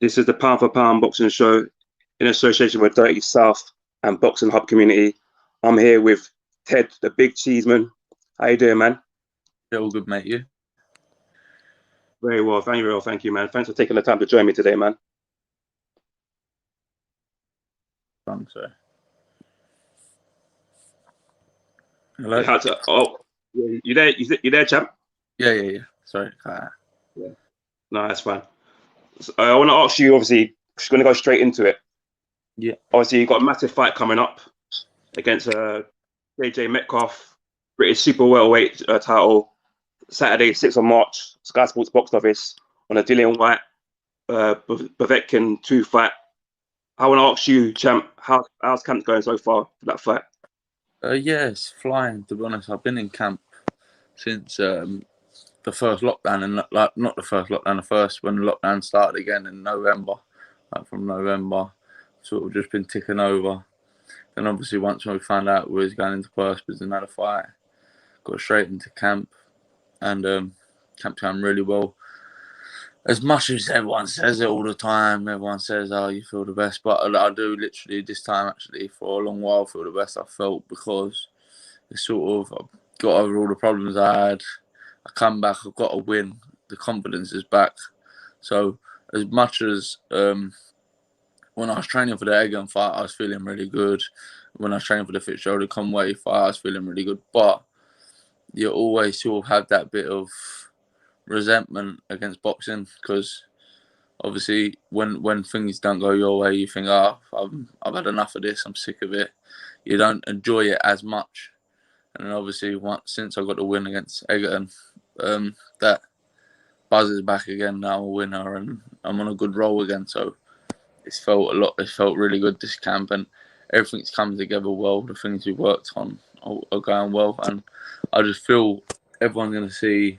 This is the Pound for Pound boxing show in association with Dirty South and Boxing Hub Community. I'm here with Ted, the big Cheeseman. How you doing, man? Yeah, all good, mate. You? Very well, thank you, man. Thanks for taking the time to join me today, man. Sorry. Hello? You there? You there, champ? Yeah. Sorry. Yeah. No, that's fine. So, I want to ask you, obviously, just going to go straight into it. Yeah. Obviously, you've got a massive fight coming up against JJ Metcalf, British super welterweight title, Saturday, 6th of March, Sky Sports box office on a Dillian Whyte, Povetkin 2 fight. I want to ask you, champ, how's camp going so far for that fight? Yeah, it's flying, to be honest. I've been in camp since the first lockdown, and not the first lockdown, the first when the lockdown started again in November. From November, sort of just been ticking over. Then obviously once we found out we was going into Perspers and had a fight, got straight into camp, and camp's going really well. As much as everyone says it all the time, everyone says, "Oh, you feel the best," but I do literally this time actually for a long while feel the best I felt, because it's sort of I've got over all the problems I had. I come back, I've got a win. The confidence is back. So as much as when I was training for the Egginton fight, I was feeling really good. When I was training for the Fitzgerald Conway fight, I was feeling really good. But you always sort of have that bit of resentment against boxing, because obviously when things don't go your way, you think, oh, I've had enough of this, I'm sick of it. You don't enjoy it as much. And then obviously since I got the win against Egginton, that buzz is back again. Now I'm a winner and I'm on a good roll again. So it's felt really good this camp, and everything's come together well. The things we worked on are going well, and I just feel everyone's going to see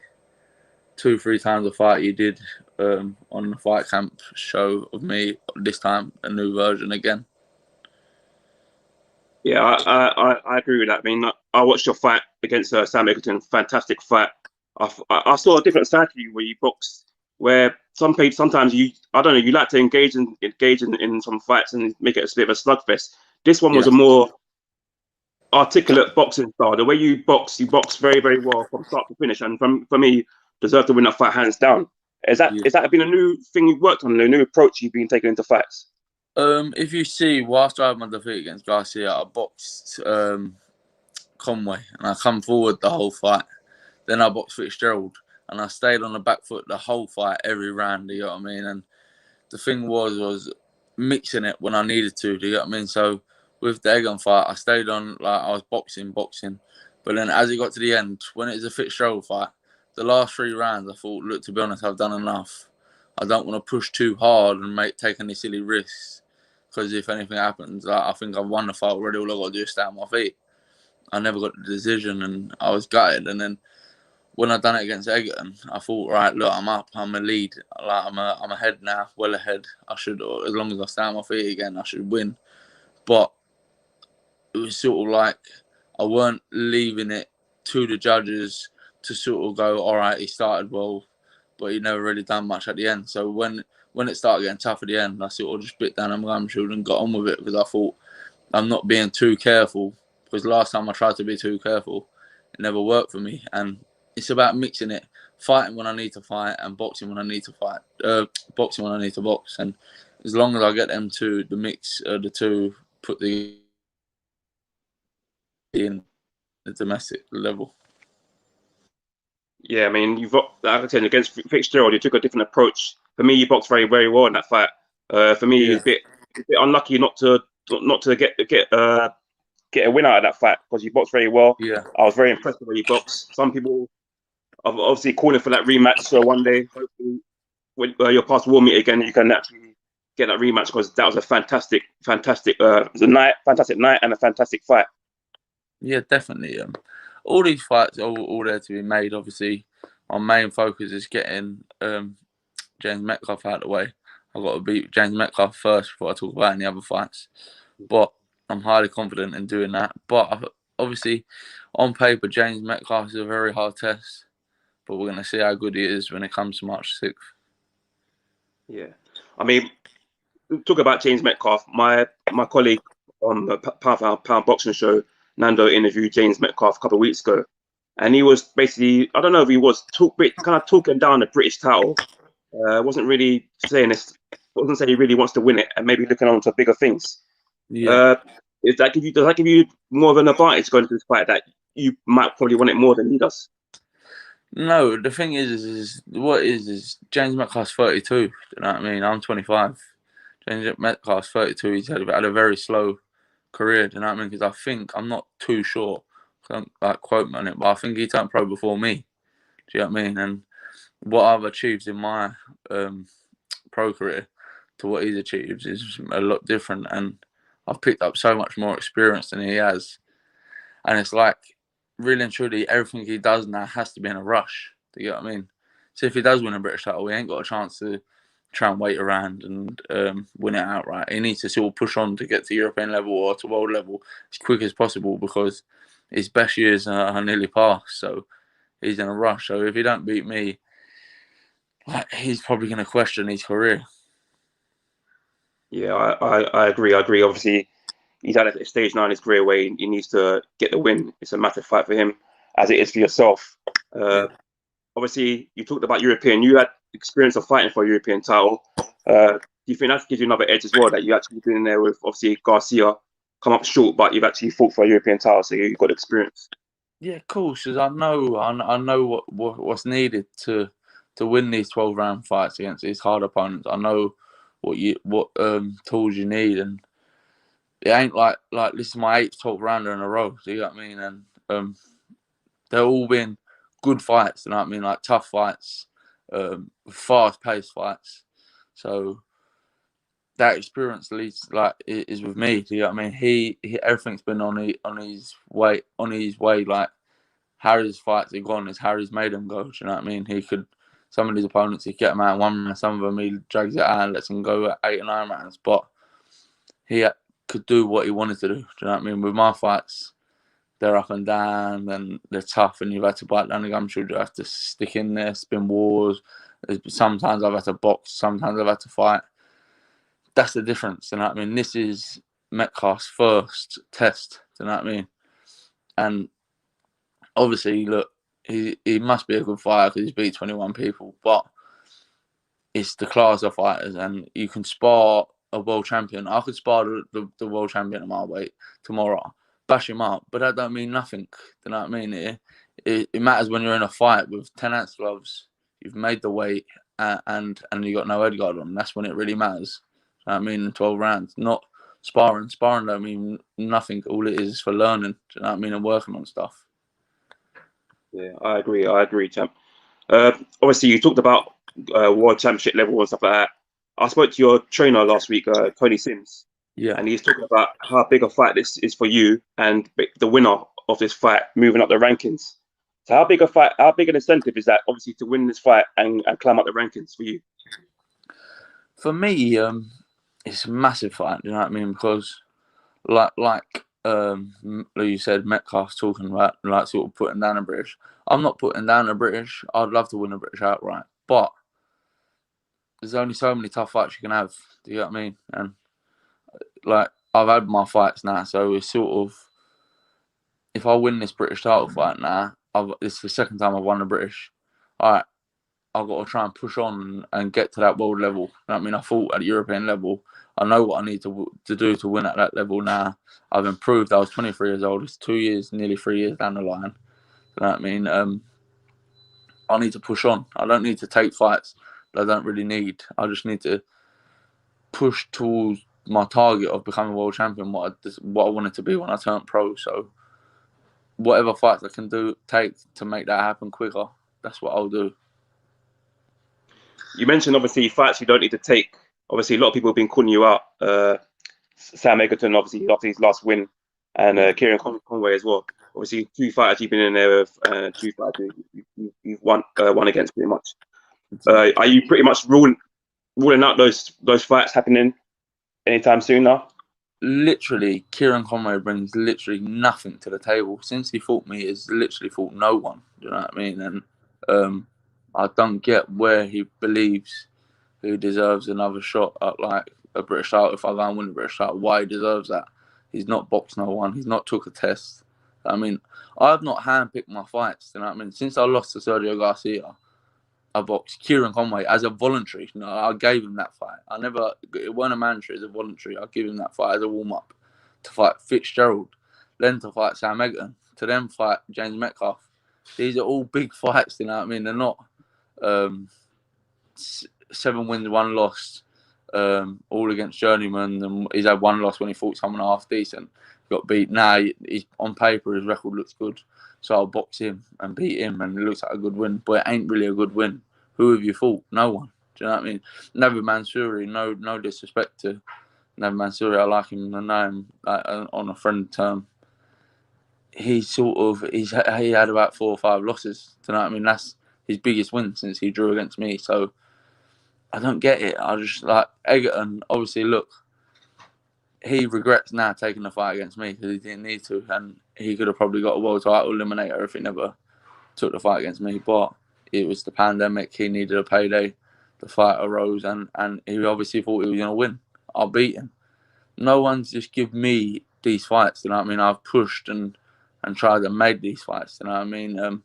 2-3 times the fight you did on the fight camp show of me. This time a new version again. Yeah, I agree with that. I mean, I watched your fight against Sam Egginton. Fantastic fight. I saw a different side to you where you box, where sometimes I don't know, you like to engage in some fights and make it a bit of a slugfest. This one was a more articulate boxing style. The way you box very, very well from start to finish, and for me, deserve to win that fight hands down. Is that been a new thing you've worked on, a new approach you've been taking into fights? If you see, whilst I had my defeat against Garcia, I boxed Conway and I come forward the whole fight. Then I boxed Fitzgerald and I stayed on the back foot the whole fight, every round, you know what I mean? And the thing was mixing it when I needed to, do you know what I mean? So with the Egginton fight, I stayed on, like, I was boxing. But then as it got to the end, when it was a Fitzgerald fight, the last 3 rounds, I thought, look, to be honest, I've done enough. I don't want to push too hard and take any silly risks, because if anything happens, I think I've won the fight already. All I've got to do is stay on my feet. I never got the decision and I was gutted. And then when I done it against Egginton, I thought, right, look, I'm up, I'm a lead, like I'm ahead now, well ahead. I should, as long as I stay on my feet again, I should win. But it was sort of like I weren't leaving it to the judges to sort of go, all right, he started well, but he never really done much at the end. So when it started getting tough at the end, I sort of just bit down on my gumshoe and got on with it, because I thought I'm not being too careful, because last time I tried to be too careful, it never worked for me. And it's about mixing it, fighting when I need to fight and boxing when I need to fight, boxing when I need to box. And as long as I get them to the mix, the two, put the in the domestic level. Yeah, I mean, you've got, like I said, against Fitzgerald, you took a different approach. For me, you boxed very, very well in that fight. For me, it's a bit unlucky not to get a win out of that fight, because you boxed very well. Yeah, I was very impressed with the way you boxed. Some people are obviously calling for that rematch. So one day, hopefully, when you're past War Meet again, you can actually get that rematch, because that was a fantastic night and a fantastic fight. Yeah, definitely. All these fights are all there to be made. Obviously, my main focus is getting James Metcalf out of the way. I've got to beat James Metcalf first before I talk about any other fights. But I'm highly confident in doing that. But obviously, on paper, James Metcalf is a very hard test. But we're going to see how good he is when it comes to March 6th. Yeah. I mean, talk about James Metcalf. My colleague on the Pound Boxing show, Nando, interviewed James Metcalf a couple of weeks ago, and he was basically, I don't know if he was kind of talking down the British title. Wasn't really saying this. Wasn't saying he really wants to win it, and maybe looking on to bigger things. Yeah. Does that give you more of an advantage going into this fight that you might probably want it more than he does? No, the thing is James Metcalf's 32. Do you know what I mean? I'm 25. James Metcalf's 32. He's had a very slow career. Do you know what I mean? Because I'm not too sure. Don't quote me on it, but I think he turned pro before me. Do you know what I mean? And what I've achieved in my pro career to what he's achieved is a lot different, and I've picked up so much more experience than he has. And it's like, really and truly, everything he does now has to be in a rush. Do you get what I mean? So if he does win a British title, he ain't got a chance to try and wait around and win it outright. He needs to sort of push on to get to European level or to world level as quick as possible, because his best years are nearly past. So he's in a rush. So if he don't beat me, he's probably going to question his career. Yeah, I agree. Obviously, he's at a stage now in his career where he needs to get the win. It's a massive fight for him, as it is for yourself. Obviously, you talked about European. You had experience of fighting for a European title. Do you think that gives you another edge as well, that you actually been in there with, obviously, Garcia, come up short, but you've actually fought for a European title, so you've got experience? Yeah, of course, because I know what's needed to win these 12-round fights against these hard opponents. I know what tools you need, and it ain't like this is my 8th 12th rounder in a row. Do you know what I mean? And they've all been good fights. You know what I mean? Like tough fights, fast-paced fights. So that experience is with me. Do you know what I mean? He everything's been on his way. Like Harry's fights have gone as Harry's made them go. Do you know what I mean? Some of his opponents, he get them out in 1 round. Some of them he drags it out and lets them go at 8 or 9 rounds. But he could do what he wanted to do. Do you know what I mean? With my fights, they're up and down and they're tough, and you've had to bite down the gumshoe. You have to stick in there, spin wars. Sometimes I've had to box. Sometimes I've had to fight. That's the difference. Do you know what I mean? This is Metcalf's first test. Do you know what I mean? And obviously, look, he must be a good fighter because he's beat 21 people, but it's the class of fighters, and you can spar a world champion. I could spar the world champion at my weight tomorrow, bash him up, but that don't mean nothing. Do you know what I mean? It matters when you're in a fight with 10 ounce gloves, you've made the weight, and you got no head guard on. That's when it really matters. Do you know what I mean? In 12 rounds, not sparring. Sparring don't mean nothing. All it is for learning. Do you know what I mean? And working on stuff. Yeah, I agree, champ. Obviously, you talked about world championship level and stuff like that. I spoke to your trainer last week, Tony Sims, Yeah. and he's talking about how big a fight this is for you and the winner of this fight moving up the rankings. So how big an incentive is that, obviously, to win this fight and climb up the rankings for you? For me, it's a massive fight. Do you know what I mean? Because like you said, Metcalf's talking about sort of putting down a British. I'm not putting down a British. I'd love to win a British outright, but there's only so many tough fights you can have. Do you know what I mean? And I've had my fights now, so it's sort of, if I win this British title fight now, it's the second time I've won a British. All right, I've got to try and push on and get to that world level. You know what I mean? I fought at the European level. I know what I need to do to win at that level now. I've improved. I was 23 years old. It's 2 years, nearly 3 years down the line. You know what I mean? I need to push on. I don't need to take fights that I don't really need. I just need to push towards my target of becoming world champion, what I wanted to be when I turned pro. So whatever fights I can take to make that happen quicker, that's what I'll do. You mentioned, obviously, fights you don't need to take. Obviously, a lot of people have been calling you out. Sam Egginton, obviously, after his last win, and Kieran Conway as well. Obviously, 2 fighters you've been in there with, 2 fighters you've won against, pretty much. Are you pretty much ruling out those fights happening anytime soon now? Literally, Kieran Conway brings literally nothing to the table. Since he fought me, he's literally fought no one. Do you know what I mean? And I don't get where he believes who deserves another shot at like a British title. If I go and win a British title, why he deserves that? He's not boxed no one. He's not took a test. I mean, I've not handpicked my fights. You know what I mean? Since I lost to Sergio Garcia, I boxed Kieran Conway as a voluntary. You know, I gave him that fight. It wasn't a mandatory, it was a voluntary. I give him that fight as a warm-up to fight Fitzgerald, then to fight Sam Egginton, to then fight James Metcalf. These are all big fights, you know what I mean? They're not 7 wins, 1 loss, all against journeyman. And he's had 1 loss when he fought someone half decent. Got beat. Now, he's on paper, his record looks good. So I'll box him and beat him, and it looks like a good win. But it ain't really a good win. Who have you fought? No one. Do you know what I mean? Navid Mansouri, no disrespect to Navid Mansouri. I like him. I know him on a friend term. He had about 4 or 5 losses. Do you know what I mean? That's his biggest win since he drew against me. So I don't get it. I just like Egginton. Obviously, look, he regrets now taking the fight against me because he didn't need to, and he could have probably got a world title eliminator if he never took the fight against me. But it was the pandemic. He needed a payday. The fight arose, and he obviously thought he was going to win. I'll beat him. No one's just give me these fights. You know what I mean? I've pushed and tried and made these fights. You know what I mean?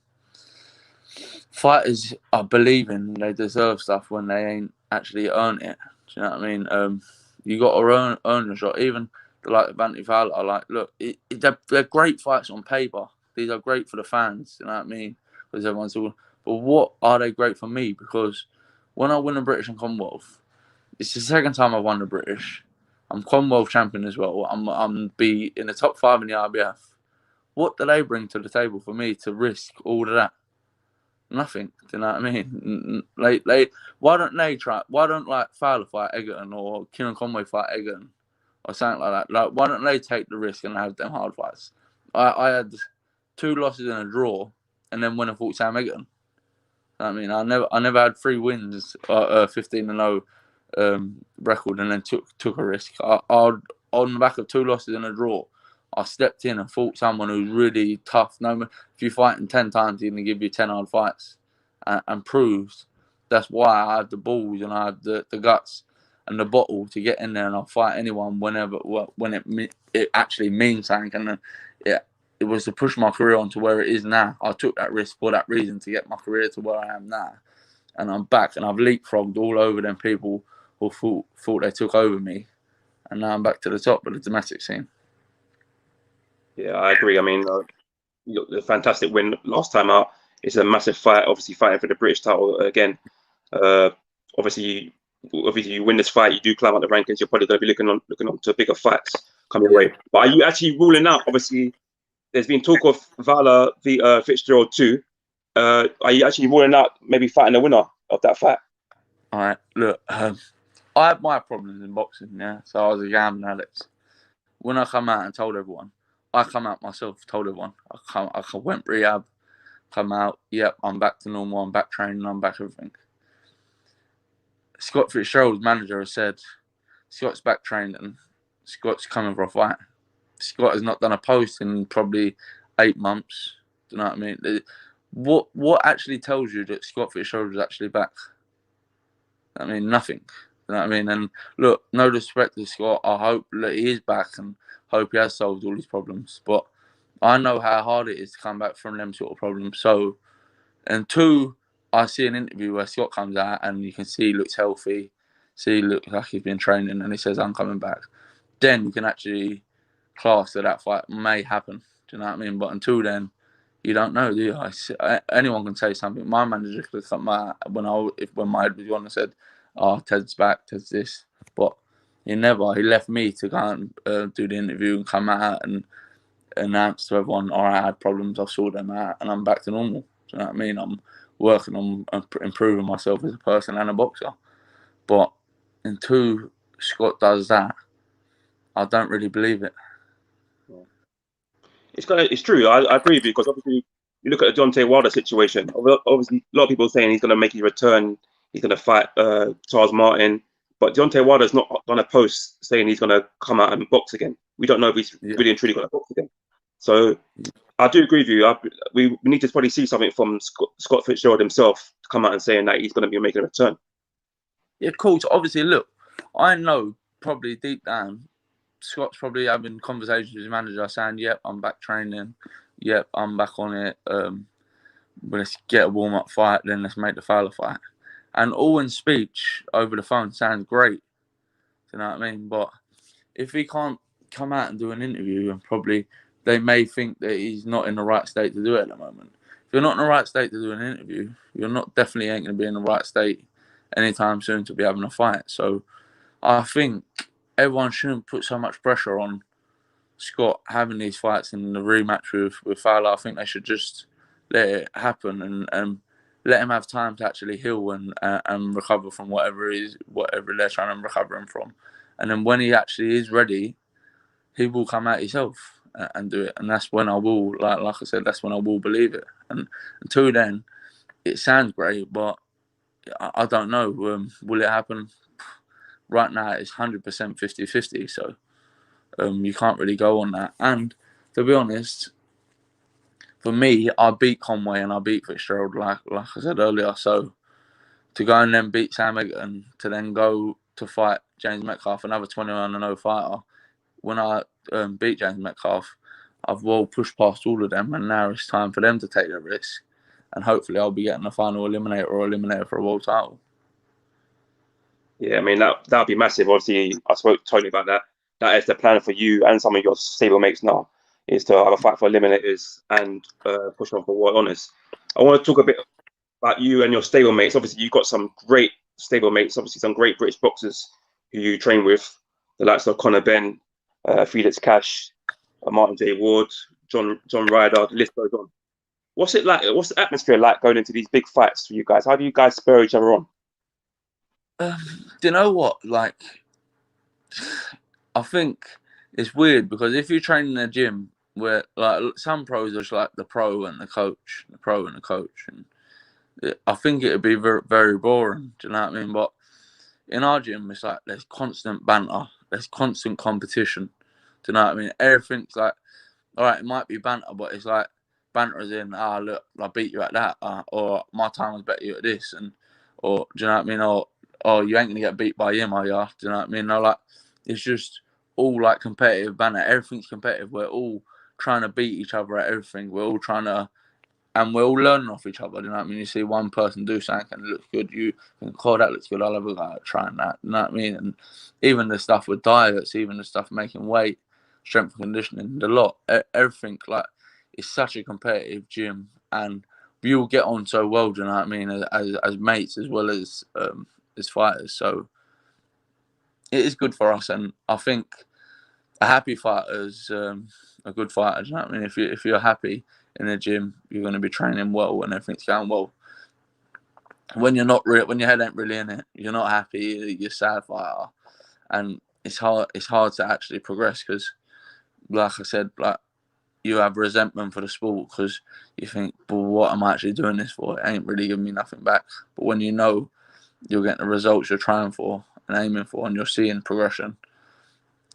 Fighters are believing they deserve stuff when they ain't actually earned it. Do you know what I mean? You got to earn your shot. Even like Anthony Fowler, like, look, they're great fights on paper. These are great for the fans. You know what I mean? Because everyone's talking. But what are they great for me? Because when I win a British and Commonwealth, it's the second time I've won the British. I'm Commonwealth champion as well. I'm be in the top 5 in the IBF. What do they bring to the table for me to risk all of that? Nothing. Do you know what I mean? Why don't they try? Why don't like Fowler fight Egginton or Kieran Conway fight Egginton or something like that? Like, why don't they take the risk and have them hard fights? I had 2 losses and a draw, and then when I fought Sam Egginton. I mean, I never had 3 wins, 15-0 record, and then took a risk. On the back of 2 losses and a draw, I stepped in and fought someone who's really tough. No, if you fight him 10 times, he's going to give you 10 hard fights, and proves that's why I had the balls and I had the guts and the bottle to get in there, and I'll fight anyone when it actually means something. And it was to push my career on to where it is now. I took that risk for that reason, to get my career to where I am now, and I'm back, and I've leapfrogged all over them people who thought they took over me, and now I'm back to the top of the domestic scene. Yeah, I agree. I mean, a fantastic win last time out. It's a massive fight. Obviously, fighting for the British title again. Obviously, you win this fight, you do climb up the rankings. You're probably going to be looking on to bigger fights coming your way. But are you actually ruling out? Obviously, there's been talk of Fowler v Fitzgerald too. Are you actually ruling out maybe fighting the winner of that fight? All right, look, I had my problems in boxing, yeah. So I was a gambling addict. When I come out and told everyone, I come out myself, told everyone. I went rehab, come out, yep, I'm back to normal, I'm back training, I'm back everything. Scott Fitzgerald's manager has said, Scott's back training, Scott's coming for a fight. Scott has not done a post in probably 8 months. Do you know what I mean? What actually tells you that Scott Fitzgerald is actually back? I mean, nothing. You know what I mean? And look, no disrespect to Scott. I hope that he is back and hope he has solved all his problems. But I know how hard it is to come back from them sort of problems. So, and 2, I see an interview where Scott comes out and you can see he looks healthy, see he looks like he's been training, and he says, I'm coming back. Then you can actually class that fight may happen. Do you know what I mean? But until then, you don't know, do you? Anyone can say something. My manager could come out when my head was on and said, "Oh, Ted's back, Ted's this," but he never. He left me to go and do the interview and come out and announce to everyone, "All right, I had problems. I saw them out, and I'm back to normal." Do you know what I mean? I'm working on improving myself as a person and a boxer. But until Scott does that, I don't really believe it. It's true. I agree with you, because obviously you look at the Deontay Wilder situation. Obviously, a lot of people are saying he's going to make his return. He's going to fight Charles Martin, but Deontay Wilder's not going to post saying he's going to come out and box again. We don't know if he's really and truly going to box again. So I do agree with you. We need to probably see something from Scott Fitzgerald himself to come out and saying that he's going to be making a return. Yeah, cool. So obviously, look, I know probably deep down, Scott's probably having conversations with his manager saying, yep, I'm back training. Yep, I'm back on it. But let's get a warm-up fight, then let's make the Fowler fight. And all in speech over the phone sounds great. You know what I mean? But if he can't come out and do an interview, and probably they may think that he's not in the right state to do it at the moment. If you're not in the right state to do an interview, you're not definitely ain't going to be in the right state anytime soon to be having a fight. So I think everyone shouldn't put so much pressure on Scott having these fights in the rematch with Fowler. I think they should just let it happen and let him have time to actually heal and recover from whatever they're trying to recover him from. And then when he actually is ready, he will come out himself and do it. And that's when I will, like I said, that's when I will believe it. And until then, it sounds great, but I don't know. Will it happen? Right now, it's 100% 50-50. So you can't really go on that. And to be honest, for me, I beat Conway and I beat Fitzgerald, like I said earlier. So to go and then beat Sam Egginton, to then go to fight James Metcalf, another 21-0 fighter, when I beat James Metcalf, I've well pushed past all of them, and now it's time for them to take the risk. And hopefully I'll be getting a final eliminator for a world title. Yeah, I mean, that'd be massive. Obviously, I spoke to Tony about that. That is the plan for you and some of your stablemates now, is to have a fight for eliminators and push on for world honours. I want to talk a bit about you and your stablemates. Obviously, you've got some great stablemates, obviously some great British boxers who you train with, the likes of Conor, Benn, Felix, Martin J. Ward, John Ryder, the list goes on. What's it like? What's the atmosphere like going into these big fights for you guys? How do you guys spur each other on? Do you know what? Like, I think it's weird because if you train in a gym where, like, some pros are just like the pro and the coach, and I think it would be very, very boring. Do you know what I mean? But in our gym, it's like there's constant banter, there's constant competition. Do you know what I mean? Everything's like, all right, it might be banter, but it's like banter as in, look, I beat you at that, or my time was better you at this, or do you know what I mean? Or you ain't gonna get beat by him, are you? Do you know what I mean? No, like, it's just all like competitive banter. Everything's competitive. We're all trying to beat each other at everything. We're all trying to, and we're all learning off each other. Do you know what I mean? You see one person do something and it looks good, you think, oh, that looks good. I'll have a go at trying that. You know what I mean? And even the stuff with diets, even the stuff making weight, strength and conditioning, the lot, everything, like, it's such a competitive gym, and we all get on so well. Do you know what I mean? As mates as well as fighters. So it is good for us, and I think a happy fighter is a good fighter. Do you know what I mean? If you're happy in the gym, you're going to be training well and everything's going well. When you're not when your head ain't really in it, you're not happy. You're a sad fighter, and it's hard. It's hard to actually progress because, like I said, like, you have resentment for the sport because you think, well, what am I actually doing this for? It ain't really giving me nothing back. But when you know you're getting the results you're trying for and aiming for, and you're seeing progression,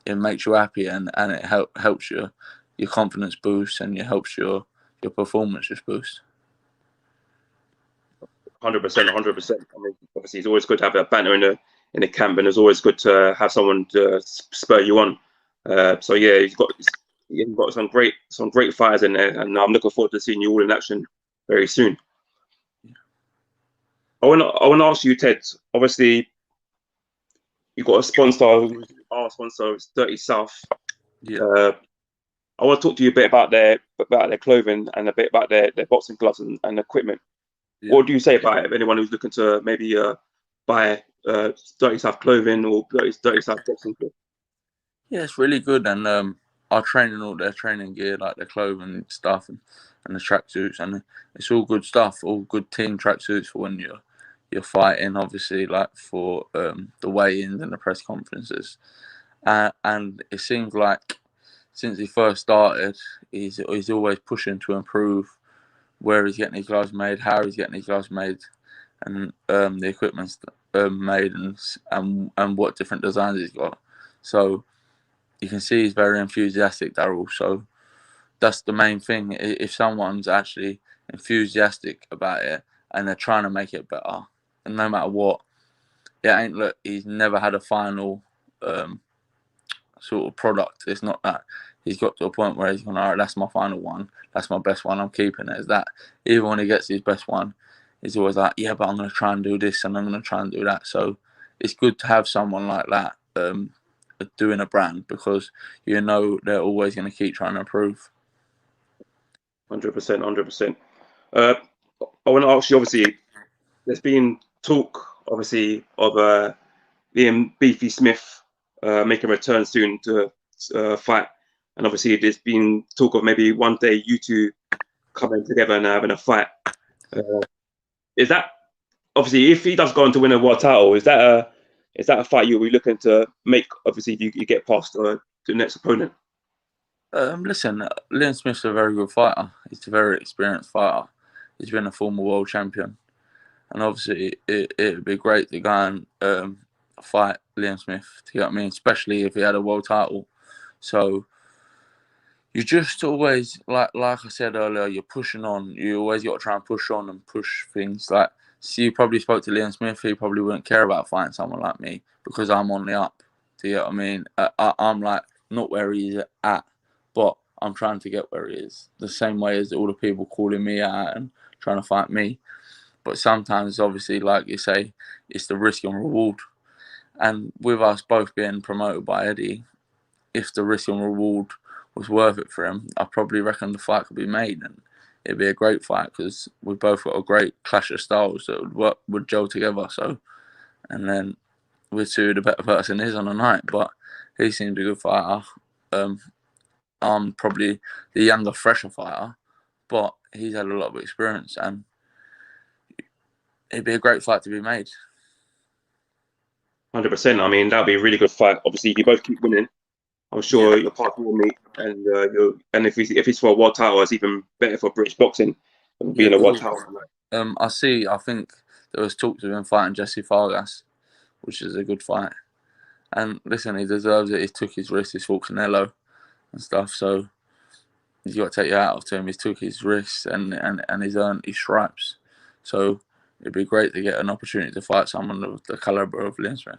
it makes you happy, and it helps your confidence boost, and it helps your performance just boost. 100%. I mean, obviously, it's always good to have a banter in the camp, and it's always good to have someone to spur you on. So yeah, you've got some great fighters in there, and I'm looking forward to seeing you all in action very soon. I want to ask you, Ted. Obviously, you've got a sponsor. Our sponsor is Dirty South. Yeah. I want to talk to you a bit about their clothing and a bit about their boxing gloves and equipment. Yeah. What do you say about it? If anyone who's looking to maybe buy Dirty South clothing or Dirty South boxing gear? Yeah, it's really good, and I train in all their training gear, like their clothing stuff and the tracksuits, and it's all good stuff, all good team tracksuits for when you're fighting, obviously, like for the weigh-ins and the press conferences. And it seems like since he first started, he's always pushing to improve where he's getting his gloves made, how he's getting his gloves made, and the equipment's made, and what different designs he's got. So you can see he's very enthusiastic, Daryl. So that's the main thing. If someone's actually enthusiastic about it and they're trying to make it better, and no matter what, it ain't, look, he's never had a final sort of product. It's not that. He's got to a point where he's going, all right, that's my final one. That's my best one. I'm keeping it as that. Even when he gets his best one, he's always like, yeah, but I'm going to try and do this and I'm going to try and do that. So it's good to have someone like that doing a brand, because you know they're always going to keep trying to improve. 100%, 100%. I want to ask you, obviously, there's been talk, obviously, of Liam Beefy Smith making a return soon to fight. And obviously, there's been talk of maybe one day you two coming together and having a fight. Is that, obviously, if he does go on to win a world title, is that a fight you'll be looking to make? Obviously, if you get past the next opponent. Listen, Liam Smith's a very good fighter. He's a very experienced fighter. He's been a former world champion. And obviously, it would be great to go and fight Liam Smith, do you know what I mean? Especially if he had a world title. So you just always, like I said earlier, you're pushing on. You always got to try and push on and push things. Like, see, you probably spoke to Liam Smith. He probably wouldn't care about fighting someone like me because I'm on the up. Do you know what I mean? I'm like not where he's at, but I'm trying to get where he is. The same way as all the people calling me out and trying to fight me. But sometimes, obviously, like you say, it's the risk and reward. And with us both being promoted by Eddie, if the risk and reward was worth it for him, I probably reckon the fight could be made, and it'd be a great fight because we've both got a great clash of styles that would gel together. So, and then we'd see who the better person is on the night. But he seems a good fighter. I'm probably the younger, fresher fighter, but he's had a lot of experience, and it'd be a great fight to be made. 100%. I mean, that'd be a really good fight. Obviously, if you both keep winning, I'm sure your partner will meet, and if it's for a world title, it's even better for British boxing than being a world title. I think there was talks of him fighting Jesse Vargas, which is a good fight. And listen, he deserves it. He took his wrist, he fought Canelo and stuff. So you got to take your hat off to him. He's took his wrist and he's earned his stripes. So it'd be great to get an opportunity to fight someone of the caliber of Liam Smith.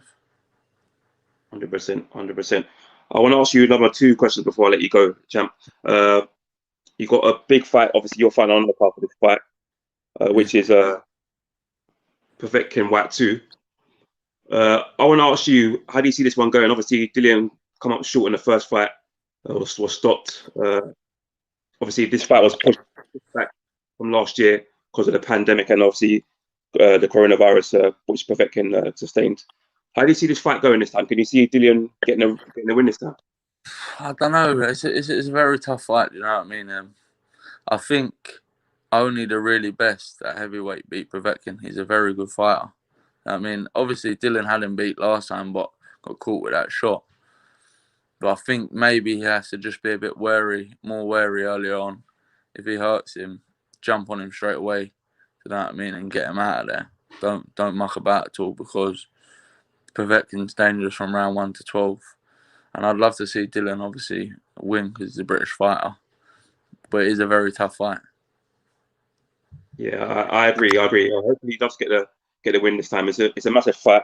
100%, 100%. I want to ask you another two questions before I let you go, champ. You got a big fight. Obviously, you're fighting on the card for this fight, which is Povetkin Whyte 2. I want to ask you, how do you see this one going? Obviously, Dillian come up short in the first fight, was stopped. Obviously, this fight was pushed back from last year because of the pandemic and obviously the coronavirus, which Povetkin sustained. How do you see this fight going this time? Can you see Dillian getting a win this time? I don't know. It's a very tough fight. You know what I mean? I think only the really best at heavyweight beat Povetkin. He's a very good fighter. I mean, obviously Dillian had him beat last time, but got caught with that shot. But I think maybe he has to just be a bit more wary earlier on. If he hurts him, jump on him straight away. You know what I mean? And get him out of there. Don't muck about at all, because Povetkin's dangerous from round 1 to 12. And I'd love to see Dillian obviously win because he's a British fighter. But it is a very tough fight. Yeah, I agree. Hopefully he does get the win this time. It's a massive fight.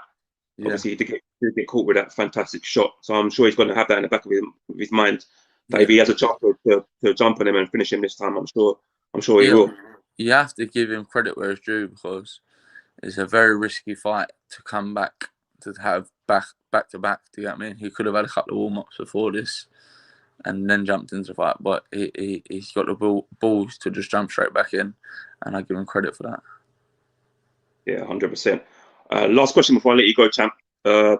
Yeah. Obviously, to get caught with that fantastic shot. So I'm sure he's going to have that in the back of his mind. That if he has a chance to jump on him and finish him this time, I'm sure he will. You have to give him credit where it's due, because it's a very risky fight to come back to have back to back. Do you get me? He could have had a couple of warm-ups before this and then jumped into the fight, but he's got the balls to just jump straight back in, and I give him credit for that. Yeah, 100%. Last question before I let you go, champ. I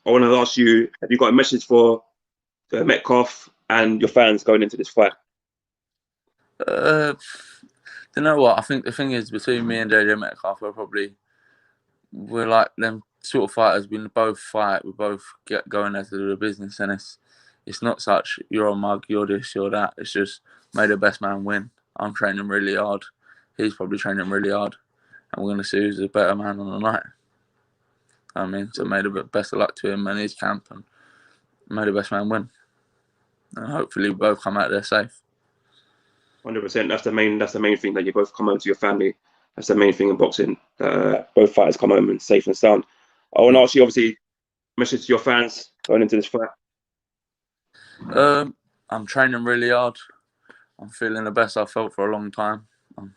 want to ask you, have you got a message for Metcalf and your fans going into this fight? You know what? I think the thing is, between me and JJ Metcalf, we're like them sort of fighters. We both fight. We both get going there to do the business, and it's not such you're a mug, you're this, you're that. It's just may the best man win. I'm training really hard. He's probably training really hard, and we're going to see who's the better man on the night. I mean, so may the best of luck to him and his camp, and may the best man win. And hopefully we both come out there safe. 100%. That's the main thing, that you both come home to your family. That's the main thing in boxing. Both fighters come home and safe and sound. I want to ask you, obviously, message to your fans going into this fight. I'm training really hard. I'm feeling the best I've felt for a long time. I'm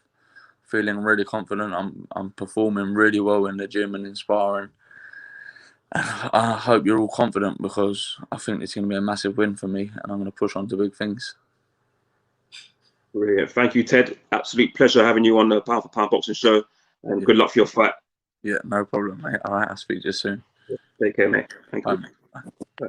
feeling really confident. I'm performing really well in the gym and inspiring. I hope you're all confident because I think it's going to be a massive win for me and I'm going to push on to big things. Brilliant. Thank you, Ted. Absolute pleasure having you on the Pound for Pound Boxing Show, and good luck for your fight. Yeah, no problem, mate. All right, I'll speak to you soon. Take care, mate. Thank you. Bye, mate. Bye.